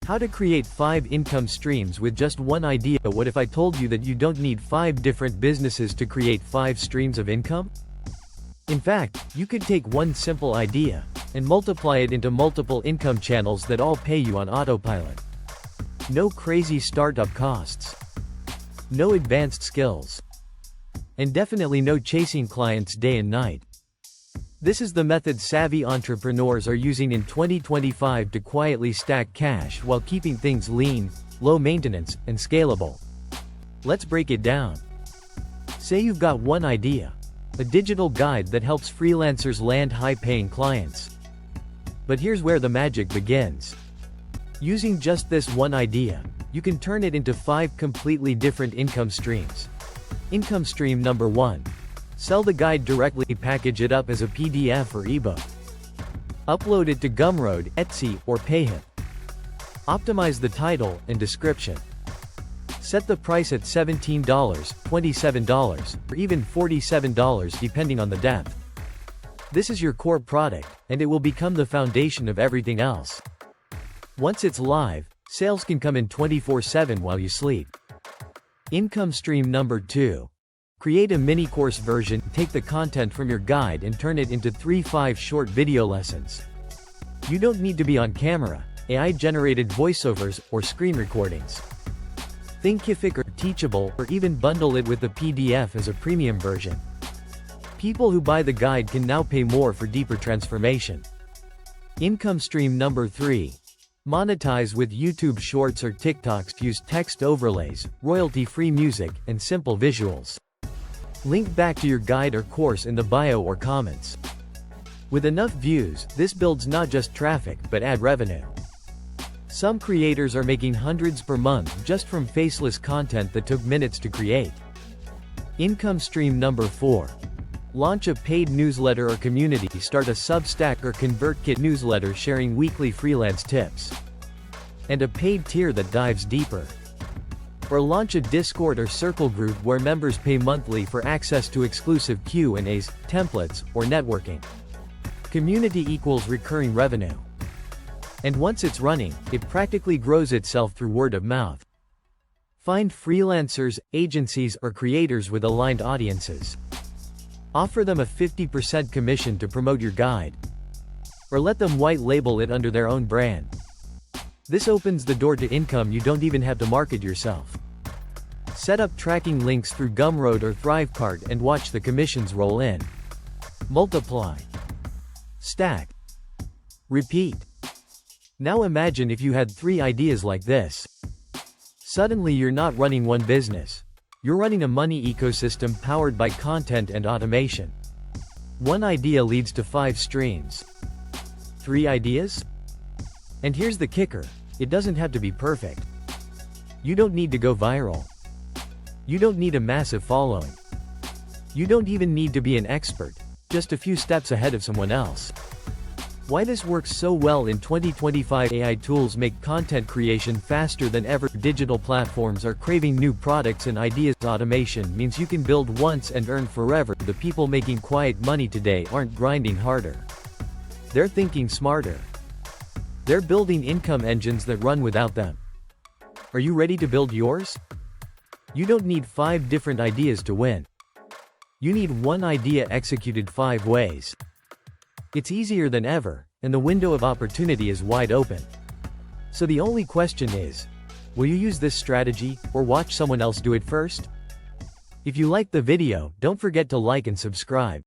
How to create 5 income streams with just one idea. What if I told you that you don't need 5 different businesses to create 5 streams of income? In fact, you could take one simple idea and multiply it into multiple income channels that all pay you on autopilot. No crazy startup costs. No advanced skills. And definitely no chasing clients day and night. This is the method savvy entrepreneurs are using in 2025 to quietly stack cash while keeping things lean, low maintenance, and scalable. Let's break it down. Say you've got one idea, a digital guide that helps freelancers land high-paying clients. But here's where the magic begins. Using just this one idea, you can turn it into 5 completely different income streams. Income stream number 1. Sell the guide directly, package it up as a PDF or ebook. Upload it to Gumroad, Etsy, or Payhip. Optimize the title and description. Set the price at $17, $27, or even $47 depending on the depth. This is your core product, and it will become the foundation of everything else. Once it's live, sales can come in 24/7 while you sleep. Income stream number 2. Create a mini-course version, take the content from your guide and turn it into 3-5 short video lessons. You don't need to be on camera, AI-generated voiceovers, or screen recordings. Thinkific or Teachable, or even bundle it with the PDF as a premium version. People who buy the guide can now pay more for deeper transformation. Income stream number 3. Monetize with YouTube Shorts or TikToks. Use text overlays, royalty-free music, and simple visuals. Link back to your guide or course in the bio or comments. With enough views, this builds not just traffic, but ad revenue. Some creators are making hundreds per month just from faceless content that took minutes to create. Income stream number 4. Launch a paid newsletter or community. Start a Substack or ConvertKit newsletter sharing weekly freelance tips. And a paid tier that dives deeper. Or launch a Discord or Circle group where members pay monthly for access to exclusive Q&As, templates, or networking. Community equals recurring revenue. And once it's running, it practically grows itself through word of mouth. Find freelancers, agencies, or creators with aligned audiences. Offer them a 50% commission to promote your guide. Or let them white label it under their own brand. This opens the door to income you don't even have to market yourself. Set up tracking links through Gumroad or Thrivecart and watch the commissions roll in. Multiply. Stack. Repeat. Now imagine if you had 3 ideas like this. Suddenly you're not running one business. You're running a money ecosystem powered by content and automation. One idea leads to 5 streams. 3 ideas? And here's the kicker, it doesn't have to be perfect. You don't need to go viral. You don't need a massive following. You don't even need to be an expert, just a few steps ahead of someone else. Why this works so well in 2025: AI tools make content creation faster than ever. Digital platforms are craving new products and ideas. Automation means you can build once and earn forever. The people making quiet money today aren't grinding harder. They're thinking smarter. They're building income engines that run without them. Are you ready to build yours? You don't need 5 different ideas to win. You need one idea executed 5 ways. It's easier than ever, and the window of opportunity is wide open. So the only question is, will you use this strategy, or watch someone else do it first? If you liked the video, don't forget to like and subscribe.